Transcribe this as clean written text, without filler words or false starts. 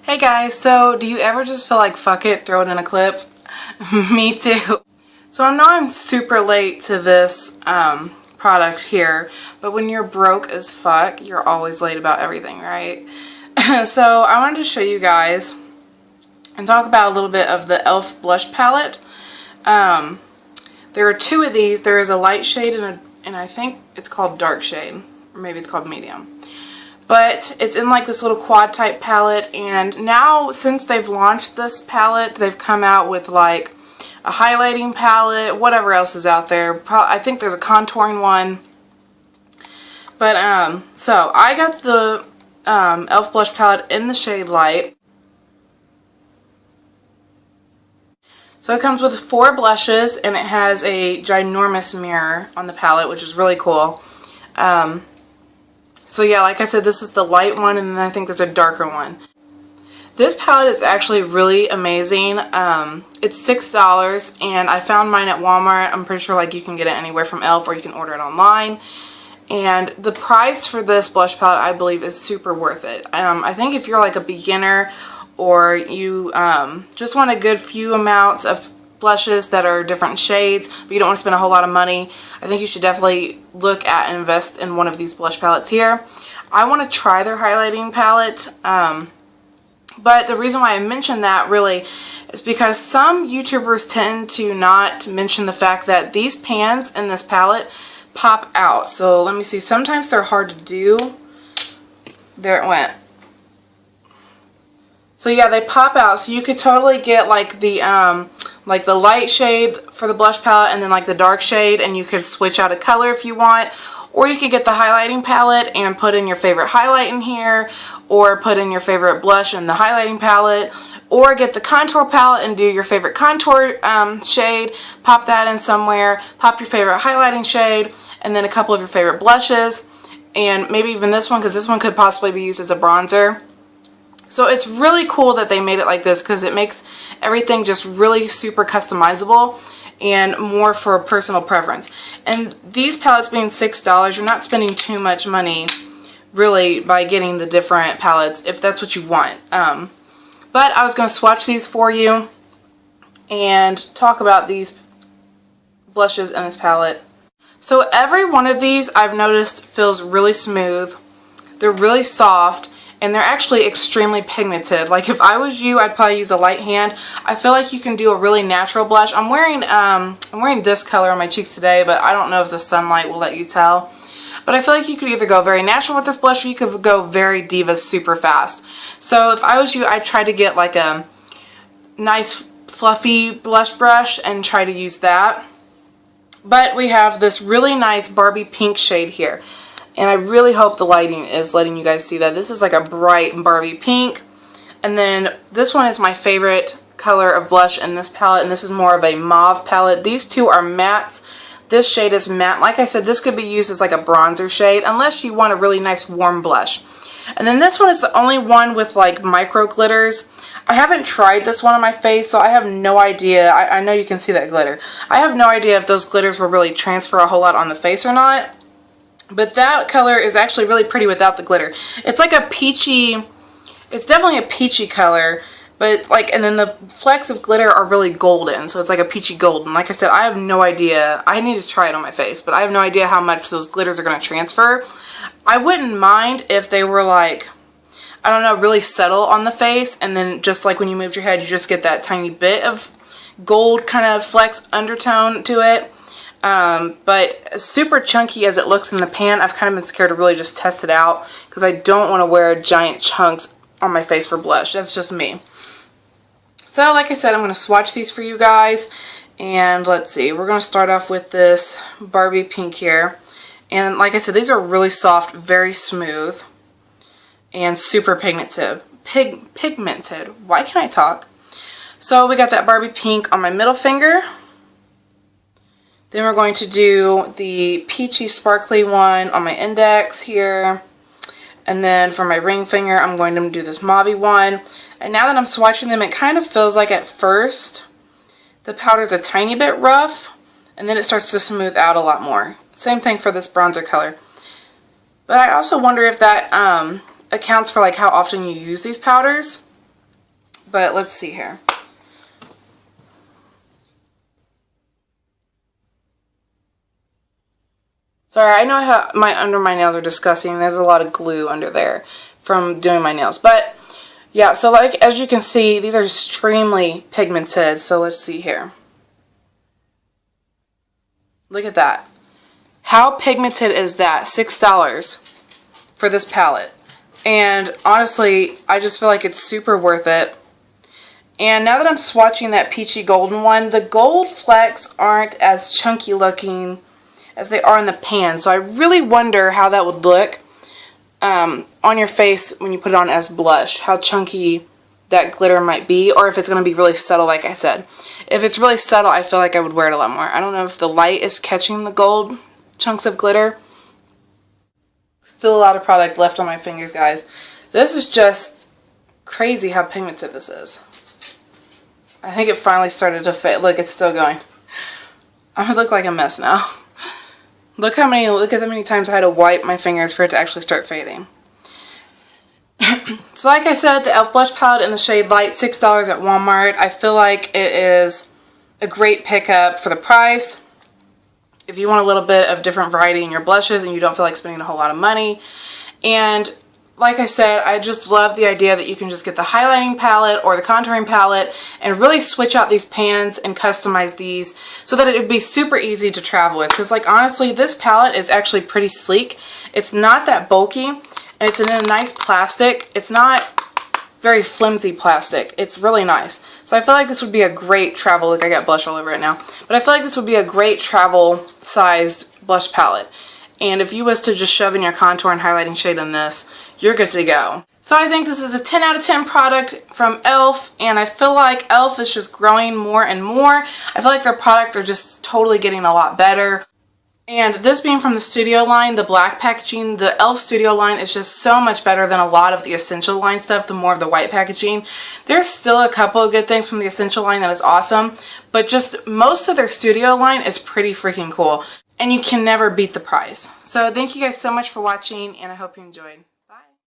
Hey guys, so do you ever just feel like fuck it, throw it in a clip? Me too. So I know I'm super late to this product here, but when you're broke as fuck, you're always late about everything, right? So I wanted to show you guys and talk about a little bit of the E.L.F. blush palette. There are two of these. There is a light shade and I think it's called dark shade, or maybe it's called medium. But it's in like this little quad type palette, and now since they've launched this palette, they've come out with like a highlighting palette, whatever else is out there. I think there's a contouring one. But so I got the E.L.F. blush palette in the shade light. So it comes with 4 blushes, and it has a ginormous mirror on the palette, which is really cool. So yeah, like I said, this is the light one, and then I think there's a darker one. This palette is actually really amazing. It's $6, and I found mine at Walmart. I'm pretty sure like you can get it anywhere from E.L.F. or you can order it online. And the price for this blush palette, I believe, is super worth it. I think if you're like a beginner or you just want a good few amounts of blushes that are different shades, but you don't want to spend a whole lot of money, I think you should definitely look at and invest in one of these blush palettes here. I want to try their highlighting palette, but the reason why I mention that really is because some YouTubers tend to not mention the fact that these pans in this palette pop out. So let me see, sometimes they're hard to do. There it went. So yeah, they pop out, so you could totally get like the light shade for the blush palette and then like the dark shade, and you could switch out a color if you want. Or you could get the highlighting palette and put in your favorite highlight in here, or put in your favorite blush in the highlighting palette, or get the contour palette and do your favorite contour shade, pop that in somewhere, pop your favorite highlighting shade, and then a couple of your favorite blushes, and maybe even this one, because this one could possibly be used as a bronzer. So it's really cool that they made it like this, because it makes everything just really super customizable and more for personal preference. And these palettes being $6, you're not spending too much money really by getting the different palettes if that's what you want. But I was going to swatch these for you and talk about these blushes in this palette. So every one of these I've noticed feels really smooth. They're really soft. And they're actually extremely pigmented. Like if I was you, I'd probably use a light hand. I feel like you can do a really natural blush. I'm wearing this color on my cheeks today, but I don't know if the sunlight will let you tell. But I feel like you could either go very natural with this blush, or you could go very diva super fast. So if I was you, I'd try to get like a nice fluffy blush brush and try to use that. But we have this really nice Barbie pink shade here. And I really hope the lighting is letting you guys see that. This is like a bright Barbie pink. And then this one is my favorite color of blush in this palette. And this is more of a mauve palette. These two are mattes. This shade is matte. Like I said, this could be used as like a bronzer shade, unless you want a really nice warm blush. And then this one is the only one with like micro glitters. I haven't tried this one on my face, so I have no idea. I know you can see that glitter. I have no idea if those glitters will really transfer a whole lot on the face or not. But that color is actually really pretty without the glitter. It's like a peachy, it's definitely a peachy color, but like, and then the flecks of glitter are really golden, so it's like a peachy golden. Like I said, I have no idea. I need to try it on my face, but I have no idea how much those glitters are going to transfer. I wouldn't mind if they were like, I don't know, really subtle on the face, and then just like when you moved your head, you just get that tiny bit of gold kind of flecks undertone to it. But as super chunky as it looks in the pan, I've kind of been scared to really just test it out, because I don't want to wear giant chunks on my face for blush. That's just me. So like I said, I'm going to swatch these for you guys, and let's see, we're going to start off with this Barbie pink here. And like I said, these are really soft, very smooth, and super pigmented. Pigmented. Why can't I talk? So we got that Barbie pink on my middle finger. Then we're going to do the peachy sparkly one on my index here. And then for my ring finger, I'm going to do this mauve one. And now that I'm swatching them, it kind of feels like at first the powder's a tiny bit rough, and then it starts to smooth out a lot more. Same thing for this bronzer color. But I also wonder if that accounts for like how often you use these powders. But let's see here. Sorry, I know how under my nails are disgusting. There's a lot of glue under there from doing my nails. But yeah, so like as you can see, these are extremely pigmented. So let's see here. Look at that. How pigmented is that? $6 for this palette. And honestly, I just feel like it's super worth it. And now that I'm swatching that peachy golden one, the gold flecks aren't as chunky looking as they are in the pan. So I really wonder how that would look on your face when you put it on as blush. How chunky that glitter might be, or if it's going to be really subtle like I said. If it's really subtle, I feel like I would wear it a lot more. I don't know if the light is catching the gold chunks of glitter. Still a lot of product left on my fingers, guys. This is just crazy how pigmented this is. I think it finally started to fade. Look, it's still going. I look like a mess now. Look at how many times I had to wipe my fingers for it to actually start fading. So like I said, the E.L.F. blush palette in the shade Light, $6 at Walmart. I feel like it is a great pickup for the price. If you want a little bit of different variety in your blushes and you don't feel like spending a whole lot of money. And like I said, I just love the idea that you can just get the highlighting palette or the contouring palette and really switch out these pans and customize these so that it would be super easy to travel with. Because like honestly, this palette is actually pretty sleek. It's not that bulky and it's in a nice plastic. It's not very flimsy plastic. It's really nice. So I feel like this would be a great travel, look, I got blush all over it now. But I feel like this would be a great travel sized blush palette. And if you was to just shove in your contour and highlighting shade in this, you're good to go. So I think this is a 10 out of 10 product from E.L.F. And I feel like E.L.F. is just growing more and more. I feel like their products are just totally getting a lot better. And this being from the Studio line, the black packaging, the E.L.F. Studio line is just so much better than a lot of the Essential line stuff, the more of the white packaging. There's still a couple of good things from the Essential line that is awesome, but just most of their Studio line is pretty freaking cool. And you can never beat the price. So thank you guys so much for watching, and I hope you enjoyed.